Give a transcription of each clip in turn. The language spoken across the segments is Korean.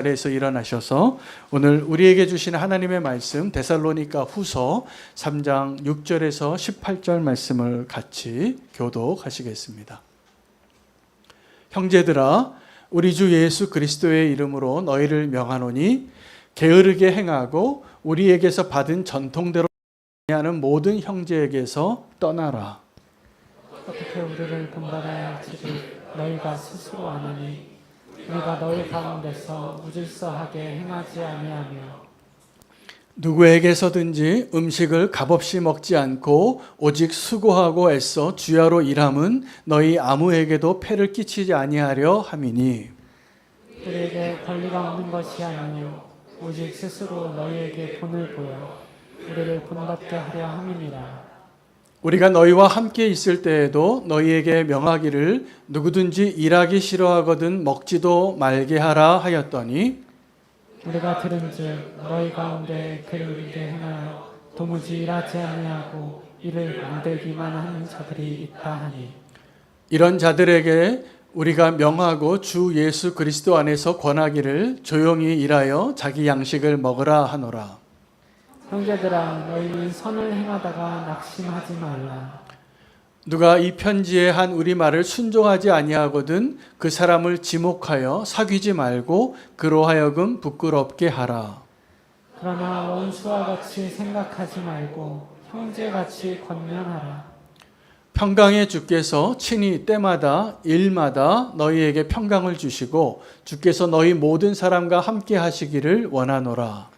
자리에서 일어나셔서 오늘 우리에게 주신 하나님의 말씀 데살로니가 후서 3장 6절에서 18절 말씀을 같이 교독하시겠습니다. 형제들아, 우리 주 예수 그리스도의 이름으로 너희를 명하노니 게으르게 행하고 우리에게서 받은 전통대로 하는 모든 형제에게서 떠나라. 어떻게 우리를 본받아야 할지를 너희가 스스로 아느니 우리가 너희 가운데서 무질서하게 행하지 아니하며 누구에게서든지 음식을 값없이 먹지 않고 오직 수고하고 애써 주야로 일함은 너희 아무에게도 폐를 끼치지 아니하려 함이니 우리에게 권리가 없는 것이 아니요 오직 스스로 너희에게 본을 보여 우리를 본받게 하려 함이니라. 우리가 너희와 함께 있을 때에도 너희에게 명하기를 누구든지 일하기 싫어하거든 먹지도 말게 하라 하였더니 우리가 들은즉 너희 가운데 게으르게 행하여 도무지 일하지 아니하고 이를 만들기만 하는 자들이 있다 하니 이런 자들에게 우리가 명하고 주 예수 그리스도 안에서 권하기를 조용히 일하여 자기 양식을 먹으라 하노라. 형제들아 너희 선을 행하다가 낙심하지 말라. 누가 이 편지에 한 우리 말을 순종하지 아니하거든 그 사람을 지목하여 사귀지 말고 그로 하여금 부끄럽게 하라. 그러나 원수와 같이 생각하지 말고 형제같이 권면하라. 평강의 주께서 친히 때마다 일마다 너희에게 평강을 주시고 주께서 너희 모든 사람과 함께 하시기를 원하노라.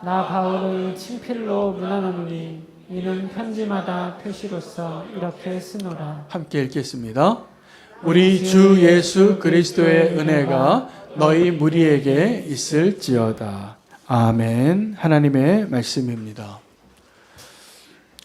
나 바울을 친필로 문하노니 이는 편지마다 표시로서 이렇게 쓰노라. 함께 읽겠습니다. 우리 주 예수 그리스도의 은혜가 너희 무리에게 있을지어다. 아멘. 하나님의 말씀입니다.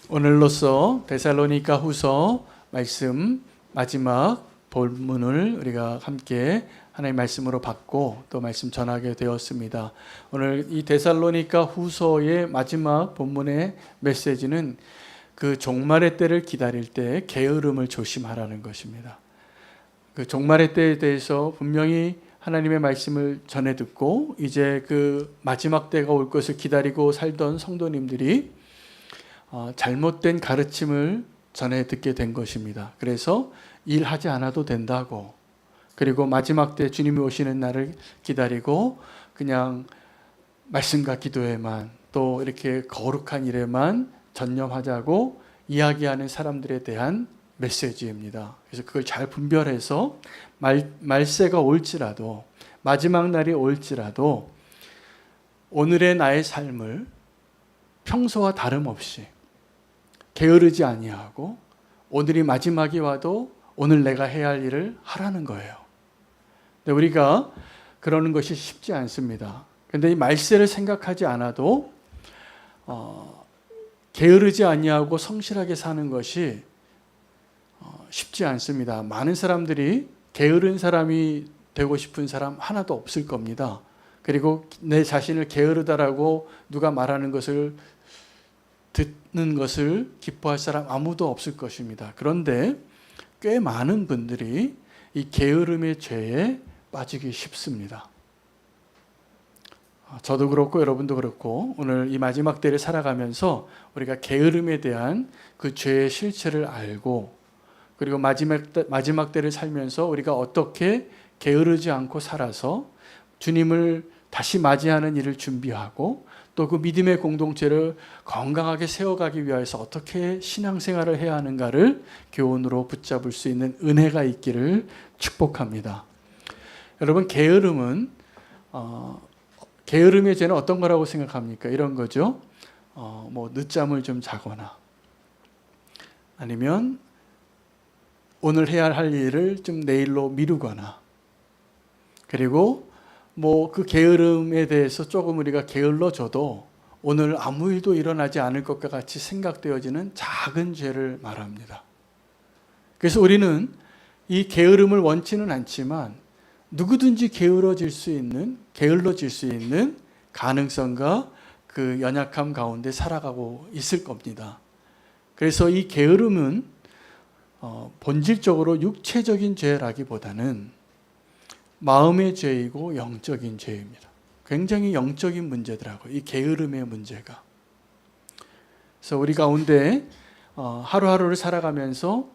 오늘로써 데살로니가 후서 말씀 마지막 본문을 우리가 함께 하나님의 말씀으로 받고 또 말씀 전하게 되었습니다. 오늘 이 데살로니가 후서의 마지막 본문의 메시지는 그 종말의 때를 기다릴 때 게으름을 조심하라는 것입니다. 그 종말의 때에 대해서 분명히 하나님의 말씀을 전해 듣고 이제 그 마지막 때가 올 것을 기다리고 살던 성도님들이 잘못된 가르침을 전해 듣게 된 것입니다. 그래서 일하지 않아도 된다고, 그리고 마지막 때 주님이 오시는 날을 기다리고 그냥 말씀과 기도에만 또 이렇게 거룩한 일에만 전념하자고 이야기하는 사람들에 대한 메시지입니다. 그래서 그걸 잘 분별해서 말세가 올지라도 마지막 날이 올지라도 오늘의 나의 삶을 평소와 다름없이 게으르지 아니하고 오늘이 마지막이 와도 오늘 내가 해야 할 일을 하라는 거예요. 근데 우리가 그러는 것이 쉽지 않습니다. 그런데 이 말세를 생각하지 않아도 게으르지 아니하고 성실하게 사는 것이 쉽지 않습니다. 많은 사람들이 게으른 사람이 되고 싶은 사람 하나도 없을 겁니다. 그리고 내 자신을 게으르다라고 누가 말하는 것을 듣는 것을 기뻐할 사람 아무도 없을 것입니다. 그런데 꽤 많은 분들이 이 게으름의 죄에 빠지기 쉽습니다. 저도 그렇고 여러분도 그렇고 오늘 이 마지막 때를 살아가면서 우리가 게으름에 대한 그 죄의 실체를 알고 그리고 마지막 때를 살면서 우리가 어떻게 게으르지 않고 살아서 주님을 다시 맞이하는 일을 준비하고 또 그 믿음의 공동체를 건강하게 세워가기 위해서 어떻게 신앙생활을 해야 하는가를 교훈으로 붙잡을 수 있는 은혜가 있기를 축복합니다. 여러분, 게으름의 죄는 어떤 거라고 생각합니까? 이런 거죠. 늦잠을 좀 자거나 아니면 오늘 해야 할 일을 좀 내일로 미루거나 그리고 그 게으름에 대해서 조금 우리가 게을러져도 오늘 아무 일도 일어나지 않을 것과 같이 생각되어지는 작은 죄를 말합니다. 그래서 우리는 이 게으름을 원치는 않지만 누구든지 게을러질 수 있는 가능성과 그 연약함 가운데 살아가고 있을 겁니다. 그래서 이 게으름은 본질적으로 육체적인 죄라기보다는 마음의 죄이고 영적인 죄입니다. 굉장히 영적인 문제더라고요. 이 게으름의 문제가. 그래서 우리 가운데 하루하루를 살아가면서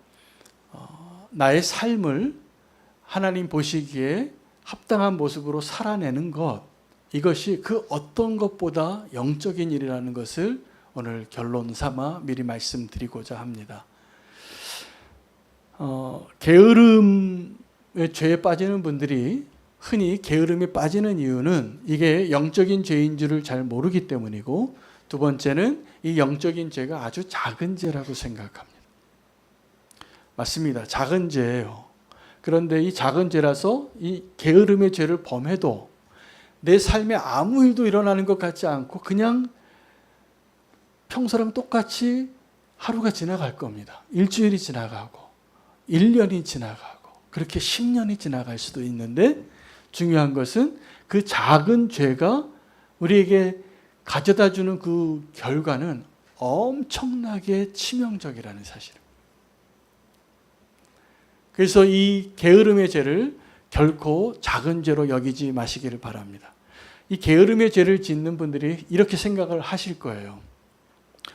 나의 삶을 하나님 보시기에 합당한 모습으로 살아내는 것, 이것이 그 어떤 것보다 영적인 일이라는 것을 오늘 결론 삼아 미리 말씀드리고자 합니다. 게으름의 죄에 빠지는 분들이 흔히 게으름에 빠지는 이유는 이게 영적인 죄인 줄을 잘 모르기 때문이고, 두 번째는 이 영적인 죄가 아주 작은 죄라고 생각합니다. 맞습니다. 작은 죄예요. 그런데 이 작은 죄라서 이 게으름의 죄를 범해도 내 삶에 아무 일도 일어나는 것 같지 않고 그냥 평소랑 똑같이 하루가 지나갈 겁니다. 일주일이 지나가고 1년이 지나가고 그렇게 10년이 지나갈 수도 있는데, 중요한 것은 그 작은 죄가 우리에게 가져다 주는 그 결과는 엄청나게 치명적이라는 사실입니다. 그래서 이 게으름의 죄를 결코 작은 죄로 여기지 마시기를 바랍니다. 이 게으름의 죄를 짓는 분들이 이렇게 생각을 하실 거예요.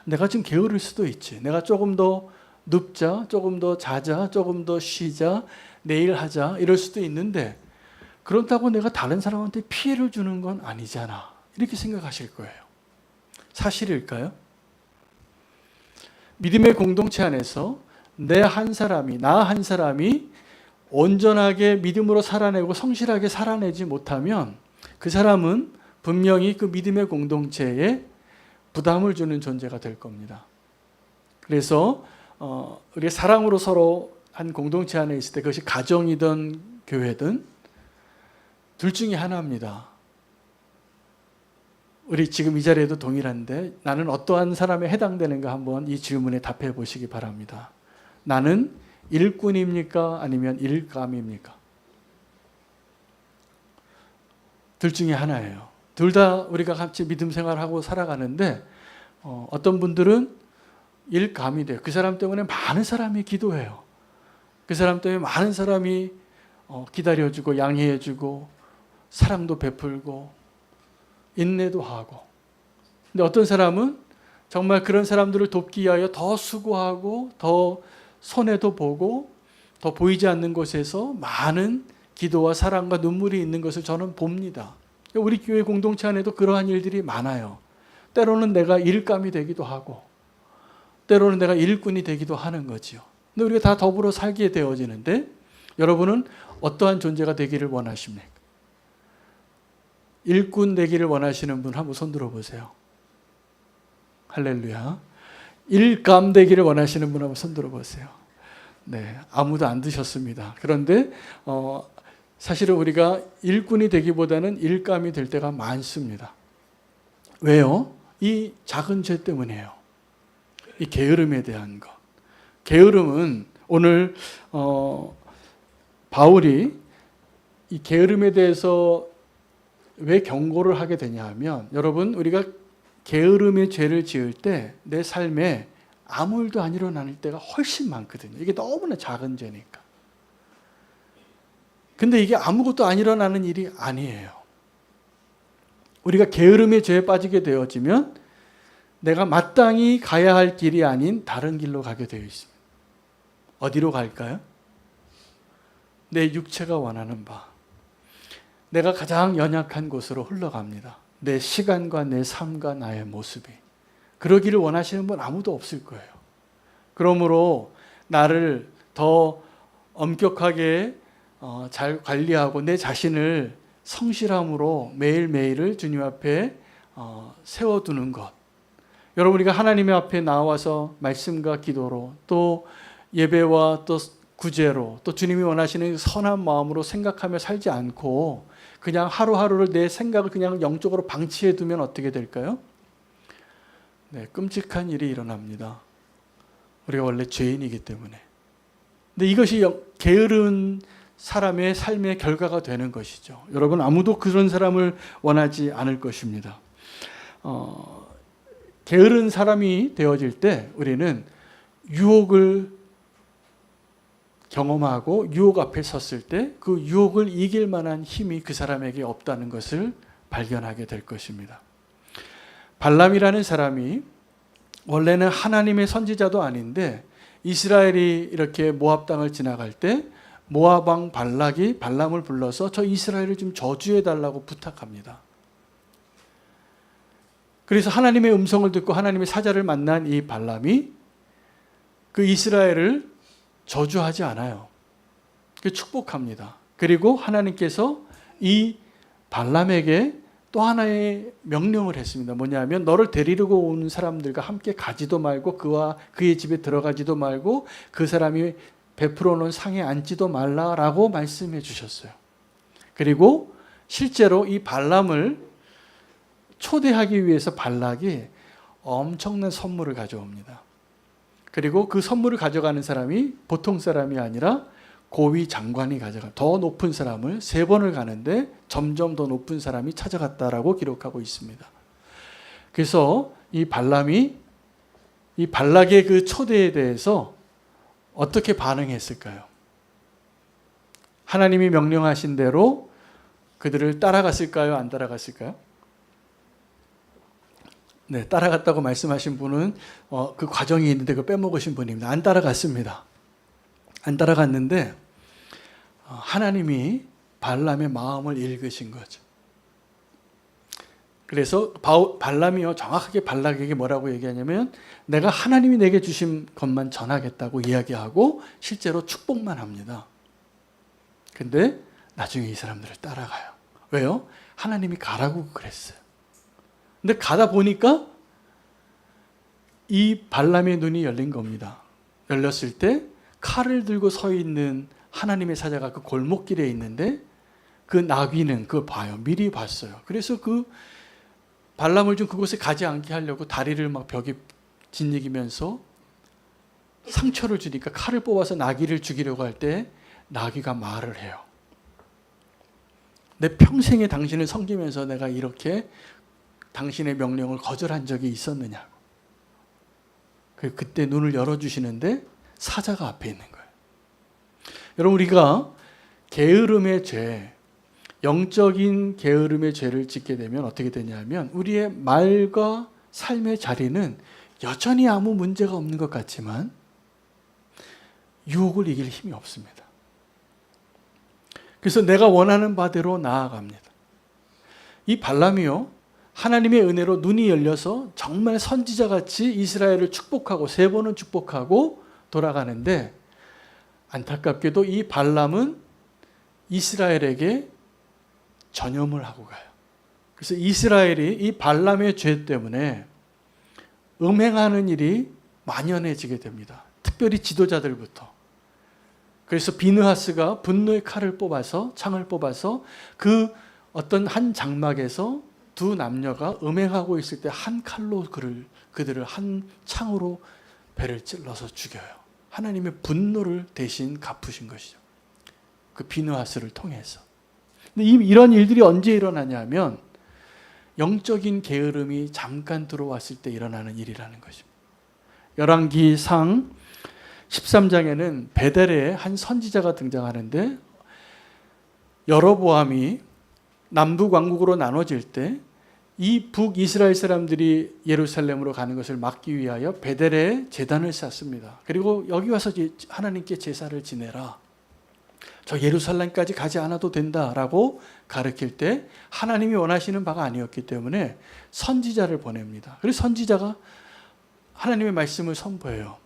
내가 지금 게으를 수도 있지. 내가 조금 더 눕자, 조금 더 자자, 조금 더 쉬자, 내일 하자 이럴 수도 있는데, 그렇다고 내가 다른 사람한테 피해를 주는 건 아니잖아. 이렇게 생각하실 거예요. 사실일까요? 믿음의 공동체 안에서 나 한 사람이 온전하게 믿음으로 살아내고 성실하게 살아내지 못하면 그 사람은 분명히 그 믿음의 공동체에 부담을 주는 존재가 될 겁니다. 그래서 우리 사랑으로 서로 한 공동체 안에 있을 때, 그것이 가정이든 교회든 둘 중에 하나입니다. 우리 지금 이 자리에도 동일한데, 나는 어떠한 사람에 해당되는가 한번 이 질문에 답해 보시기 바랍니다. 나는 일꾼입니까? 아니면 일감입니까? 둘 중에 하나예요. 둘 다 우리가 같이 믿음 생활하고 살아가는데, 어떤 분들은 일감이 돼요. 그 사람 때문에 많은 사람이 기도해요. 그 사람 때문에 많은 사람이 기다려주고 양해해주고 사랑도 베풀고 인내도 하고. 근데 어떤 사람은 정말 그런 사람들을 돕기 위하여 더 수고하고 더 손해도 보고 더 보이지 않는 곳에서 많은 기도와 사랑과 눈물이 있는 것을 저는 봅니다. 우리 교회 공동체 안에도 그러한 일들이 많아요. 때로는 내가 일감이 되기도 하고 때로는 내가 일꾼이 되기도 하는 거지요. 근데 우리가 다 더불어 살게 되어지는데, 여러분은 어떠한 존재가 되기를 원하십니까? 일꾼 되기를 원하시는 분 한번 손 들어보세요. 할렐루야. 일감 되기를 원하시는 분 한번 손 들어보세요. 네, 아무도 안 드셨습니다. 그런데 사실은 우리가 일꾼이 되기보다는 일감이 될 때가 많습니다. 왜요? 이 작은 죄 때문이에요. 이 게으름에 대한 것. 게으름은 오늘 바울이 이 게으름에 대해서 왜 경고를 하게 되냐 하면, 여러분, 우리가 게으름의 죄를 지을 때 내 삶에 아무 일도 안 일어날 때가 훨씬 많거든요. 이게 너무나 작은 죄니까. 근데 이게 아무것도 안 일어나는 일이 아니에요. 우리가 게으름의 죄에 빠지게 되어지면 내가 마땅히 가야 할 길이 아닌 다른 길로 가게 되어 있습니다. 어디로 갈까요? 내 육체가 원하는 바, 내가 가장 연약한 곳으로 흘러갑니다. 내 시간과 내 삶과 나의 모습이. 그러기를 원하시는 분 아무도 없을 거예요. 그러므로 나를 더 엄격하게 잘 관리하고 내 자신을 성실함으로 매일매일을 주님 앞에 세워두는 것. 여러분, 우리가 하나님의 앞에 나와서 말씀과 기도로, 또 예배와 또 구제로, 또 주님이 원하시는 선한 마음으로 생각하며 살지 않고 그냥 하루하루를 내 생각을 그냥 영적으로 방치해 두면 어떻게 될까요? 네, 끔찍한 일이 일어납니다. 우리가 원래 죄인이기 때문에. 근데 이것이 게으른 사람의 삶의 결과가 되는 것이죠. 여러분, 아무도 그런 사람을 원하지 않을 것입니다. 게으른 사람이 되어질 때 우리는 유혹을 경험하고 유혹 앞에 섰을 때 그 유혹을 이길 만한 힘이 그 사람에게 없다는 것을 발견하게 될 것입니다. 발람이라는 사람이 원래는 하나님의 선지자도 아닌데 이스라엘이 이렇게 모압 땅을 지나갈 때 모압 왕 발락이 발람을 불러서 저 이스라엘을 좀 저주해 달라고 부탁합니다. 그래서 하나님의 음성을 듣고 하나님의 사자를 만난 이 발람이 그 이스라엘을 저주하지 않아요. 축복합니다. 그리고 하나님께서 이 발람에게 또 하나의 명령을 했습니다. 뭐냐면 너를 데리러 온 사람들과 함께 가지도 말고 그와 그의 집에 들어가지도 말고 그 사람이 베풀어 놓은 상에 앉지도 말라라고 말씀해 주셨어요. 그리고 실제로 이 발람을 초대하기 위해서 발락이 엄청난 선물을 가져옵니다. 그리고 그 선물을 가져가는 사람이 보통 사람이 아니라 고위 장관이 가져가 더 높은 사람을 3번을 가는데 점점 더 높은 사람이 찾아갔다라고 기록하고 있습니다. 그래서 이 발람이 이 발락의 그 초대에 대해서 어떻게 반응했을까요? 하나님이 명령하신 대로 그들을 따라갔을까요? 안 따라갔을까요? 네, 따라갔다고 말씀하신 분은 그 과정이 있는데 그걸 빼먹으신 분입니다. 안 따라갔습니다. 안 따라갔는데 하나님이 발람의 마음을 읽으신 거죠. 그래서 발람이요 정확하게 발락에게 뭐라고 얘기하냐면 내가 하나님이 내게 주신 것만 전하겠다고 이야기하고 실제로 축복만 합니다. 근데 나중에 이 사람들을 따라가요. 왜요? 하나님이 가라고 그랬어요. 근데 가다 보니까 이 발람의 눈이 열린 겁니다. 열렸을 때 칼을 들고 서 있는 하나님의 사자가 그 골목길에 있는데 그 나귀는 그걸 봐요. 미리 봤어요. 그래서 그 발람을 좀 그곳에 가지 않게 하려고 다리를 막 벽에 짓이기면서 상처를 주니까 칼을 뽑아서 나귀를 죽이려고 할 때 나귀가 말을 해요. 내 평생에 당신을 섬기면서 내가 이렇게 당신의 명령을 거절한 적이 있었느냐고. 그때 눈을 열어주시는데 사자가 앞에 있는 거예요. 여러분 우리가 게으름의 죄, 영적인 게으름의 죄를 짓게 되면 어떻게 되냐면 우리의 말과 삶의 자리는 여전히 아무 문제가 없는 것 같지만 유혹을 이길 힘이 없습니다. 그래서 내가 원하는 바대로 나아갑니다. 이 발람이요 하나님의 은혜로 눈이 열려서 정말 선지자같이 이스라엘을 축복하고 3번은 축복하고 돌아가는데 안타깝게도 이 발람은 이스라엘에게 전염을 하고 가요. 그래서 이스라엘이 이 발람의 죄 때문에 음행하는 일이 만연해지게 됩니다. 특별히 지도자들부터. 그래서 비느하스가 분노의 칼을 뽑아서 창을 뽑아서 그 어떤 한 장막에서 두 남녀가 음행하고 있을 때 한 칼로 그들을 한 창으로 배를 찔러서 죽여요. 하나님의 분노를 대신 갚으신 것이죠. 그 비느하스를 통해서. 근데 이런 일들이 언제 일어나냐면 영적인 게으름이 잠깐 들어왔을 때 일어나는 일이라는 것입니다. 열왕기상 13장에는 베델에 한 선지자가 등장하는데 여로보암이 남북 왕국으로 나눠질 때 이 북이스라엘 사람들이 예루살렘으로 가는 것을 막기 위하여 베델에 제단을 쌓습니다. 그리고 여기 와서 하나님께 제사를 지내라. 저 예루살렘까지 가지 않아도 된다라고 가르칠 때 하나님이 원하시는 바가 아니었기 때문에 선지자를 보냅니다. 그래서 선지자가 하나님의 말씀을 선포해요.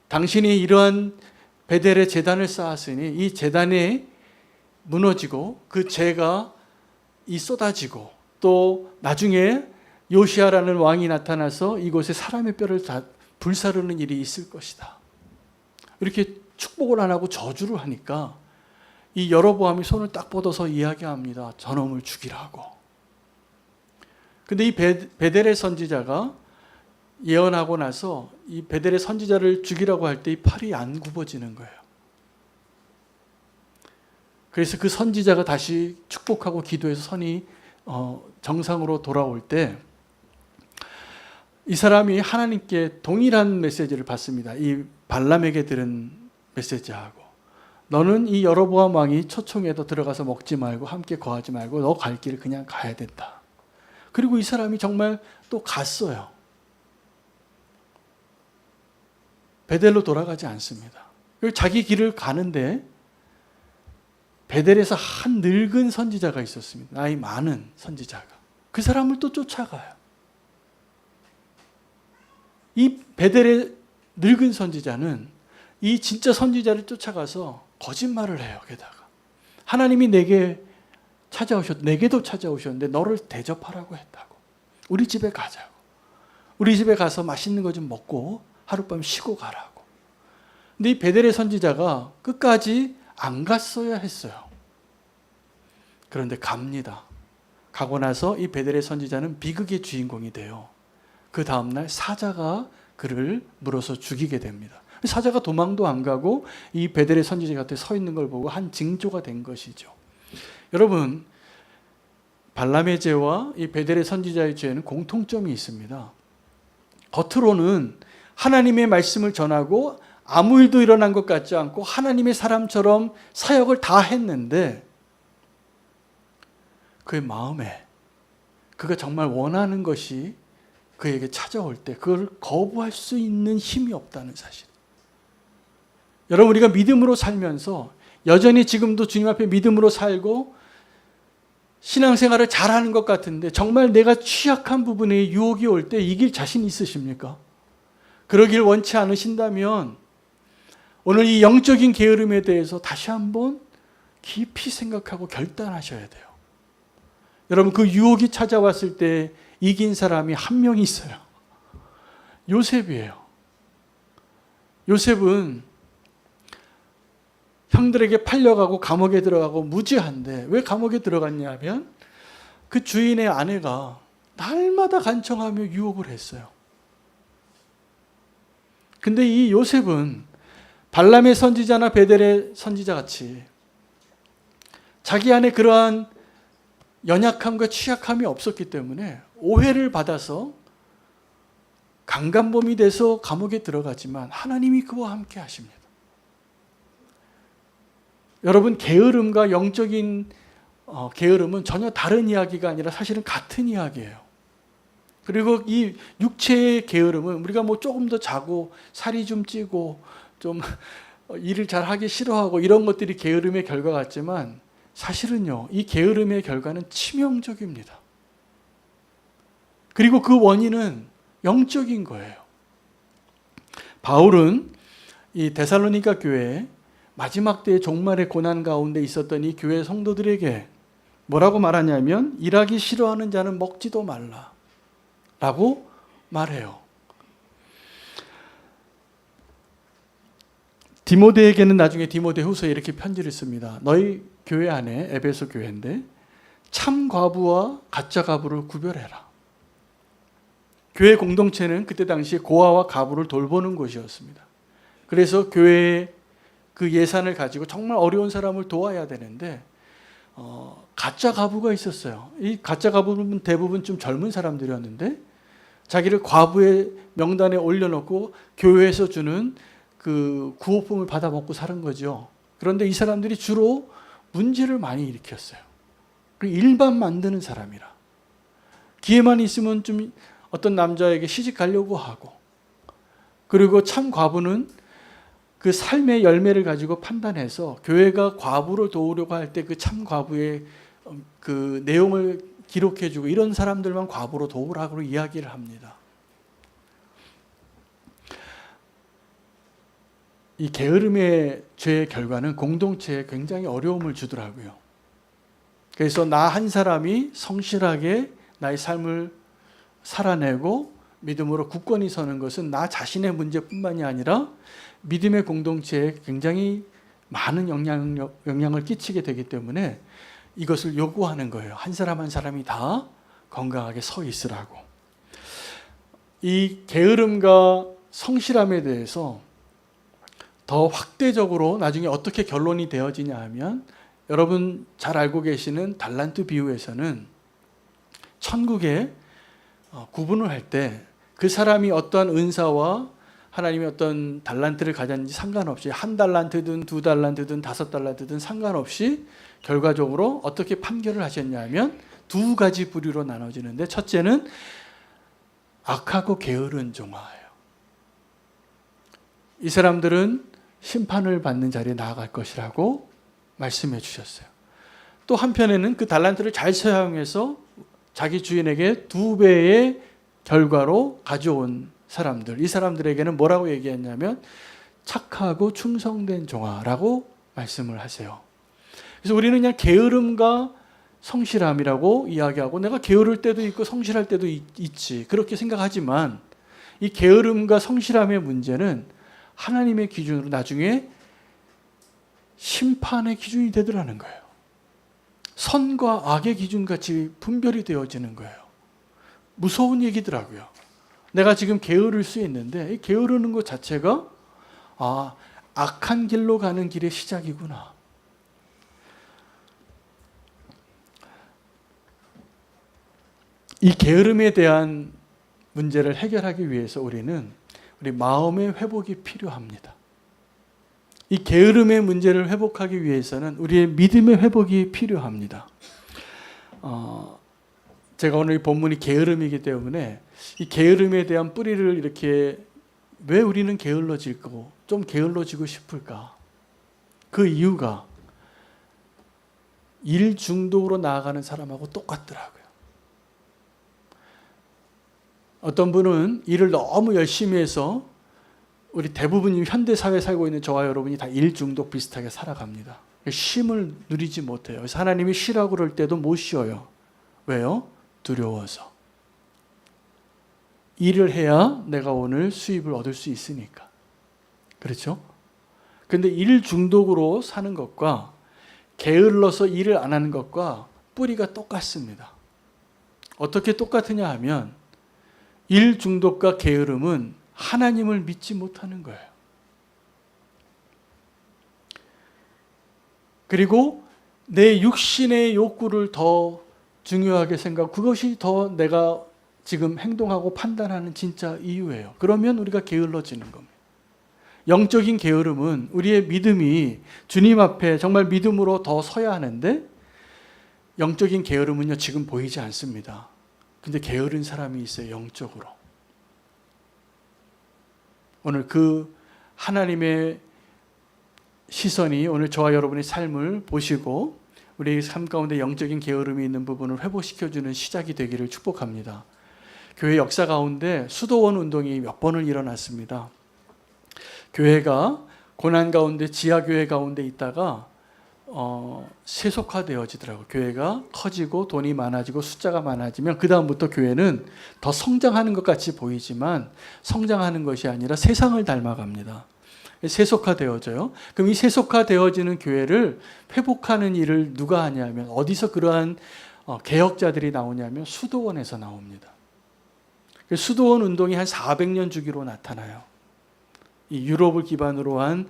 당신이 이러한 베델에 제단을 쌓았으니 이 제단이 무너지고 그 재가 쏟아지고 또 나중에 요시아라는 왕이 나타나서 이곳에 사람의 뼈를 다 불사르는 일이 있을 것이다. 이렇게 축복을 안 하고 저주를 하니까 이 여로보암이 손을 딱 뻗어서 이야기합니다. 저놈을 죽이라고. 근데 이 베델의 선지자가 예언하고 나서 이 베델의 선지자를 죽이라고 할 때 이 팔이 안 굽어지는 거예요. 그래서 그 선지자가 다시 축복하고 기도해서 선이 정상으로 돌아올 때 이 사람이 하나님께 동일한 메시지를 받습니다. 이 발람에게 들은 메시지하고, 너는 이 여로보암 왕이 초청에도 들어가서 먹지 말고 함께 거하지 말고 너 갈 길을 그냥 가야 된다. 그리고 이 사람이 정말 또 갔어요. 베델로 돌아가지 않습니다. 그리고 자기 길을 가는데 베델에서 한 늙은 선지자가 있었습니다. 나이 많은 선지자가. 그 사람을 또 쫓아가요. 이 베델의 늙은 선지자는 이 진짜 선지자를 쫓아가서 거짓말을 해요. 게다가 하나님이 내게도 찾아오셨는데 너를 대접하라고 했다고. 우리 집에 가자고. 우리 집에 가서 맛있는 거 좀 먹고 하룻밤 쉬고 가라고. 근데 이 베델의 선지자가 끝까지 안 갔어야 했어요. 그런데 갑니다. 가고 나서 이 베델의 선지자는 비극의 주인공이 돼요. 그 다음날 사자가 그를 물어서 죽이게 됩니다. 사자가 도망도 안 가고 이 베델의 선지자 곁에 서 있는 걸 보고 한 징조가 된 것이죠. 여러분, 발람의 죄와 이 베델의 선지자의 죄는 공통점이 있습니다. 겉으로는 하나님의 말씀을 전하고 아무 일도 일어난 것 같지 않고 하나님의 사람처럼 사역을 다 했는데 그의 마음에 그가 정말 원하는 것이 그에게 찾아올 때 그걸 거부할 수 있는 힘이 없다는 사실. 여러분, 우리가 믿음으로 살면서 여전히 지금도 주님 앞에 믿음으로 살고 신앙생활을 잘하는 것 같은데 정말 내가 취약한 부분에 유혹이 올 때 이길 자신 있으십니까? 그러길 원치 않으신다면 오늘 이 영적인 게으름에 대해서 다시 한번 깊이 생각하고 결단하셔야 돼요. 여러분, 그 유혹이 찾아왔을 때 이긴 사람이 한 명 있어요. 요셉이에요. 요셉은 형들에게 팔려가고 감옥에 들어가고 무지한데 왜 감옥에 들어갔냐면 그 주인의 아내가 날마다 간청하며 유혹을 했어요. 근데 이 요셉은 발람의 선지자나 베델의 선지자 같이 자기 안에 그러한 연약함과 취약함이 없었기 때문에 오해를 받아서 강간범이 돼서 감옥에 들어가지만 하나님이 그와 함께 하십니다. 여러분, 게으름과 영적인 게으름은 전혀 다른 이야기가 아니라 사실은 같은 이야기예요. 그리고 이 육체의 게으름은 우리가 뭐 조금 더 자고 살이 좀 찌고 좀 일을 잘 하기 싫어하고 이런 것들이 게으름의 결과 같지만 사실은요, 이 게으름의 결과는 치명적입니다. 그리고 그 원인은 영적인 거예요. 바울은 이 데살로니가 교회에 마지막 때의 종말의 고난 가운데 있었던 이 교회 성도들에게 뭐라고 말하냐면 일하기 싫어하는 자는 먹지도 말라 라고 말해요. 디모데에게는 나중에 디모데후서에 이렇게 편지를 씁니다. 너희 교회 안에, 에베소 교회인데 참 과부와 가짜 과부를 구별해라. 교회 공동체는 그때 당시에 고아와 과부를 돌보는 곳이었습니다. 그래서 교회의 그 예산을 가지고 정말 어려운 사람을 도와야 되는데 가짜 과부가 있었어요. 이 가짜 과부는 대부분 좀 젊은 사람들이었는데 자기를 과부의 명단에 올려놓고 교회에서 주는 그 구호품을 받아 먹고 사는 거죠. 그런데 이 사람들이 주로 문제를 많이 일으켰어요. 일반 만드는 사람이라. 기회만 있으면 좀 어떤 남자에게 시집 가려고 하고, 그리고 참 과부는 그 삶의 열매를 가지고 판단해서 교회가 과부를 도우려고 할 때 그 참 과부의 그 내용을 기록해주고 이런 사람들만 과부로 도우라고 이야기를 합니다. 이 게으름의 죄의 결과는 공동체에 굉장히 어려움을 주더라고요. 그래서 나 한 사람이 성실하게 나의 삶을 살아내고 믿음으로 굳건히 서는 것은 나 자신의 문제뿐만이 아니라 믿음의 공동체에 굉장히 많은 영향을 끼치게 되기 때문에 이것을 요구하는 거예요. 한 사람 한 사람이 다 건강하게 서 있으라고. 이 게으름과 성실함에 대해서 더 확대적으로 나중에 어떻게 결론이 되어지냐 하면 여러분 잘 알고 계시는 달란트 비유에서는 천국에 구분을 할 때 그 사람이 어떠한 은사와 하나님이 어떤 달란트를 가졌는지 상관없이 1달란트든 2달란트든 5달란트든 상관없이 결과적으로 어떻게 판결을 하셨냐면 두 가지 부류로 나눠지는데, 첫째는 악하고 게으른 종아예요. 이 사람들은 심판을 받는 자리에 나아갈 것이라고 말씀해 주셨어요. 또 한편에는 그 달란트를 잘 사용해서 자기 주인에게 2배의 결과로 가져온 사람들, 이 사람들에게는 뭐라고 얘기했냐면 착하고 충성된 종아라고 말씀을 하세요. 그래서 우리는 그냥 게으름과 성실함이라고 이야기하고, 내가 게으를 때도 있고 성실할 때도 있지, 그렇게 생각하지만 이 게으름과 성실함의 문제는 하나님의 기준으로 나중에 심판의 기준이 되더라는 거예요. 선과 악의 기준같이 분별이 되어지는 거예요. 무서운 얘기더라고요. 내가 지금 게으를 수 있는데 이 게으르는 것 자체가 악한 길로 가는 길의 시작이구나. 이 게으름에 대한 문제를 해결하기 위해서 우리는 우리 마음의 회복이 필요합니다. 이 게으름의 문제를 회복하기 위해서는 우리의 믿음의 회복이 필요합니다. 제가 오늘 이 본문이 게으름이기 때문에 이 게으름에 대한 뿌리를 이렇게, 왜 우리는 게을러질 거고 좀 게을러지고 싶을까? 그 이유가 일 중독으로 나아가는 사람하고 똑같더라고요. 어떤 분은 일을 너무 열심히 해서, 우리 대부분 현대사회에 살고 있는 저와 여러분이 다 일 중독 비슷하게 살아갑니다. 쉼을 누리지 못해요. 그래서 하나님이 쉬라고 그럴 때도 못 쉬어요. 왜요? 두려워서. 일을 해야 내가 오늘 수입을 얻을 수 있으니까. 그렇죠? 근데 일 중독으로 사는 것과 게을러서 일을 안 하는 것과 뿌리가 똑같습니다. 어떻게 똑같으냐 하면 일 중독과 게으름은 하나님을 믿지 못하는 거예요. 그리고 내 육신의 욕구를 더 중요하게 생각하고 그것이 더 내가 지금 행동하고 판단하는 진짜 이유예요. 그러면 우리가 게을러지는 겁니다. 영적인 게으름은 우리의 믿음이 주님 앞에 정말 믿음으로 더 서야 하는데, 영적인 게으름은요 지금 보이지 않습니다. 근데 게으른 사람이 있어요, 영적으로. 오늘 그 하나님의 시선이 오늘 저와 여러분의 삶을 보시고 우리 삶 가운데 영적인 게으름이 있는 부분을 회복시켜주는 시작이 되기를 축복합니다. 교회 역사 가운데 수도원 운동이 몇 번을 일어났습니다. 교회가 고난 가운데, 지하교회 가운데 있다가 세속화되어지더라고요. 교회가 커지고 돈이 많아지고 숫자가 많아지면 그 다음부터 교회는 더 성장하는 것 같이 보이지만 성장하는 것이 아니라 세상을 닮아갑니다. 세속화되어져요. 그럼 이 세속화되어지는 교회를 회복하는 일을 누가 하냐면, 어디서 그러한 개혁자들이 나오냐면 수도원에서 나옵니다. 수도원 운동이 한 400년 주기로 나타나요. 이 유럽을 기반으로 한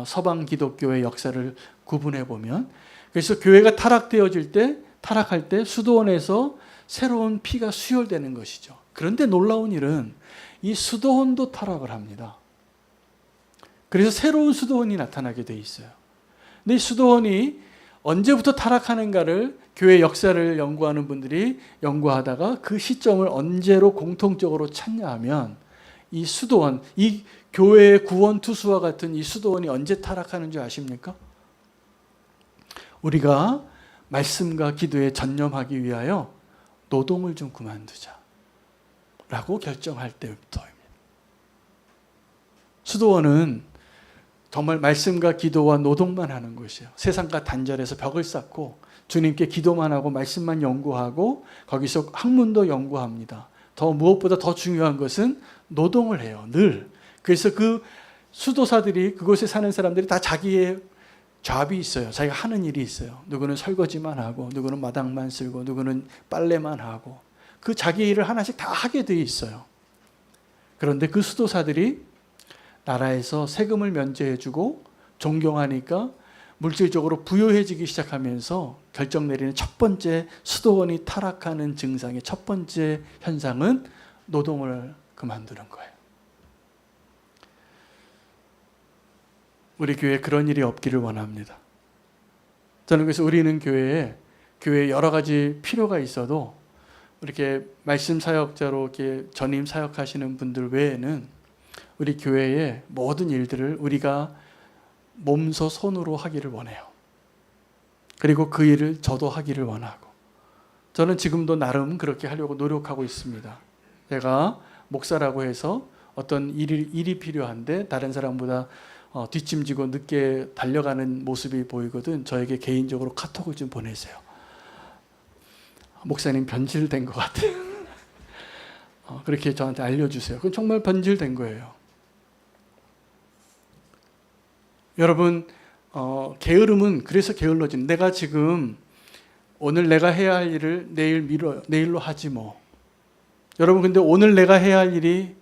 서방 기독교의 역사를 구분해 보면, 그래서 교회가 타락할 때 수도원에서 새로운 피가 수혈되는 것이죠. 그런데 놀라운 일은 이 수도원도 타락을 합니다. 그래서 새로운 수도원이 나타나게 돼 있어요. 근데 이 수도원이 언제부터 타락하는가를 교회 역사를 연구하는 분들이 연구하다가 그 시점을 언제로 공통적으로 찾냐 하면, 이 수도원, 이 교회의 구원투수와 같은 이 수도원이 언제 타락하는 줄 아십니까? 우리가 말씀과 기도에 전념하기 위하여 노동을 좀 그만두자 라고 결정할 때부터입니다. 수도원은 정말 말씀과 기도와 노동만 하는 곳이에요. 세상과 단절해서 벽을 쌓고 주님께 기도만 하고 말씀만 연구하고 거기서 학문도 연구합니다. 무엇보다 더 중요한 것은 노동을 해요. 늘. 그래서 그 수도사들이, 그곳에 사는 사람들이 다 자기의 잡이 있어요. 자기가 하는 일이 있어요. 누구는 설거지만 하고, 누구는 마당만 쓸고, 누구는 빨래만 하고, 그 자기 일을 하나씩 다 하게 돼 있어요. 그런데 그 수도사들이 나라에서 세금을 면제해주고 존경하니까 물질적으로 부유해지기 시작하면서 결정 내리는 첫 번째 수도원이 타락하는 증상의 첫 번째 현상은 노동을 그만두는 거예요. 우리 교회에 그런 일이 없기를 원합니다. 저는 그래서 우리는 교회에 여러 가지 필요가 있어도 이렇게 말씀 사역자로 이렇게 전임 사역하시는 분들 외에는 우리 교회의 모든 일들을 우리가 몸소 손으로 하기를 원해요. 그리고 그 일을 저도 하기를 원하고, 저는 지금도 나름 그렇게 하려고 노력하고 있습니다. 제가 목사라고 해서 어떤 일이 필요한데 다른 사람보다 뒷짐지고 늦게 달려가는 모습이 보이거든 저에게 개인적으로 카톡을 좀 보내세요. 목사님 변질된 것 같아요. 그렇게 저한테 알려주세요. 그건 정말 변질된 거예요. 여러분, 게으름은 그래서 게을러진, 내가 지금 오늘 내가 해야 할 일을 내일로 하지 뭐. 여러분, 근데 오늘 내가 해야 할 일이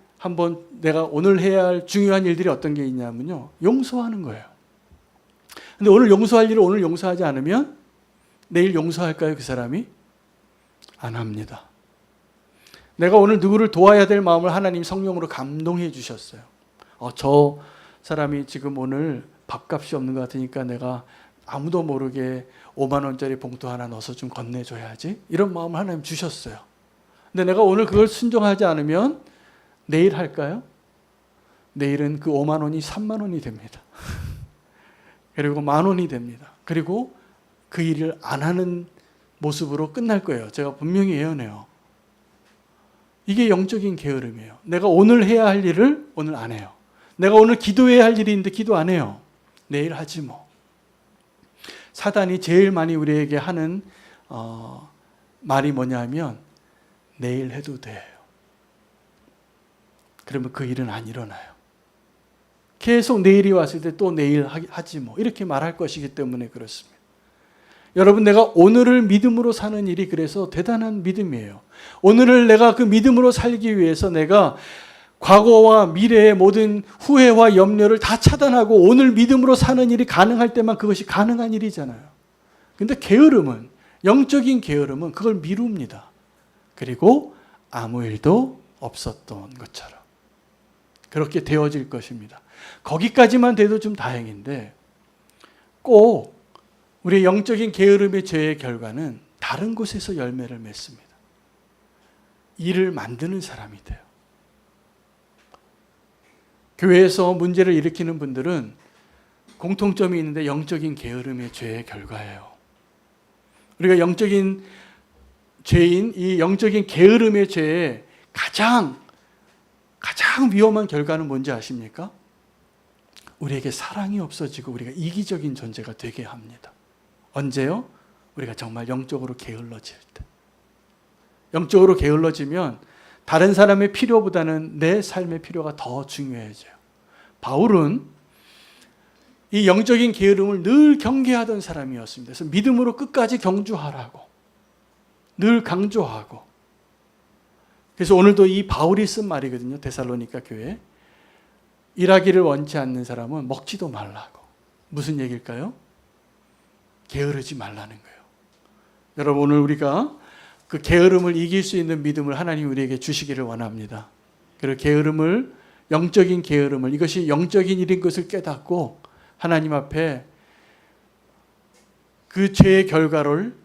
내가 오늘 해야 할 중요한 일들이 어떤 게 있냐면요, 용서하는 거예요. 근데 오늘 용서할 일을 오늘 용서하지 않으면 내일 용서할까요? 그 사람이? 안 합니다. 내가 오늘 누구를 도와야 될 마음을 하나님 성령으로 감동해 주셨어요. 저 사람이 지금 오늘 밥값이 없는 것 같으니까 내가 아무도 모르게 5만 원짜리 봉투 하나 넣어서 좀 건네줘야지, 이런 마음을 하나님 주셨어요. 근데 내가 오늘 그걸 순종하지 않으면 내일 할까요? 내일은 그 5만 원이 3만 원이 됩니다. 그리고 10,000원이 됩니다. 그리고 그 일을 안 하는 모습으로 끝날 거예요. 제가 분명히 예언해요. 이게 영적인 게으름이에요. 내가 오늘 해야 할 일을 오늘 안 해요. 내가 오늘 기도해야 할 일이 있는데 기도 안 해요. 내일 하지 뭐. 사단이 제일 많이 우리에게 하는 말이 뭐냐면 내일 해도 돼요. 그러면 그 일은 안 일어나요. 계속 내일이 왔을 때 또 내일 하지 뭐, 이렇게 말할 것이기 때문에 그렇습니다. 여러분, 내가 오늘을 믿음으로 사는 일이 그래서 대단한 믿음이에요. 오늘을 내가 그 믿음으로 살기 위해서 내가 과거와 미래의 모든 후회와 염려를 다 차단하고 오늘 믿음으로 사는 일이 가능할 때만 그것이 가능한 일이잖아요. 근데 게으름은, 영적인 게으름은 그걸 미룹니다. 그리고 아무 일도 없었던 것처럼 그렇게 되어질 것입니다. 거기까지만 돼도 좀 다행인데, 꼭 우리의 영적인 게으름의 죄의 결과는 다른 곳에서 열매를 맺습니다. 일을 만드는 사람이 돼요. 교회에서 문제를 일으키는 분들은 공통점이 있는데 영적인 게으름의 죄의 결과예요. 우리가 영적인 죄인 이 영적인 게으름의 죄의 가장 위험한 결과는 뭔지 아십니까? 우리에게 사랑이 없어지고 우리가 이기적인 존재가 되게 합니다. 언제요? 우리가 정말 영적으로 게을러질 때. 영적으로 게을러지면 다른 사람의 필요보다는 내 삶의 필요가 더 중요해져요. 바울은 이 영적인 게으름을 늘 경계하던 사람이었습니다. 그래서 믿음으로 끝까지 경주하라고 늘 강조하고, 그래서 오늘도 이 바울이 쓴 말이거든요. 데살로니가 교회. 일하기를 원치 않는 사람은 먹지도 말라고. 무슨 얘기일까요? 게으르지 말라는 거예요. 여러분, 오늘 우리가 그 게으름을 이길 수 있는 믿음을 하나님 우리에게 주시기를 원합니다. 그리고 게으름을, 영적인 게으름을, 이것이 영적인 일인 것을 깨닫고 하나님 앞에 그 죄의 결과를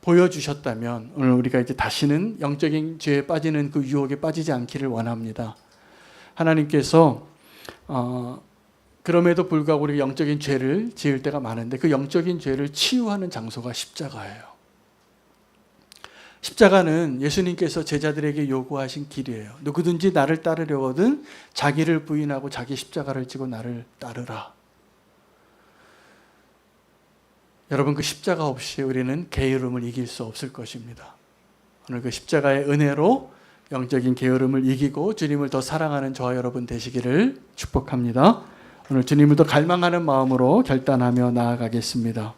보여주셨다면 오늘 우리가 이제 다시는 영적인 죄에 빠지는 그 유혹에 빠지지 않기를 원합니다. 하나님께서 그럼에도 불구하고 우리가 영적인 죄를 지을 때가 많은데 그 영적인 죄를 치유하는 장소가 십자가예요. 십자가는 예수님께서 제자들에게 요구하신 길이에요. 누구든지 나를 따르려거든 자기를 부인하고 자기 십자가를 지고 나를 따르라. 여러분, 그 십자가 없이 우리는 게으름을 이길 수 없을 것입니다. 오늘 그 십자가의 은혜로 영적인 게으름을 이기고 주님을 더 사랑하는 저와 여러분 되시기를 축복합니다. 오늘 주님을 더 갈망하는 마음으로 결단하며 나아가겠습니다.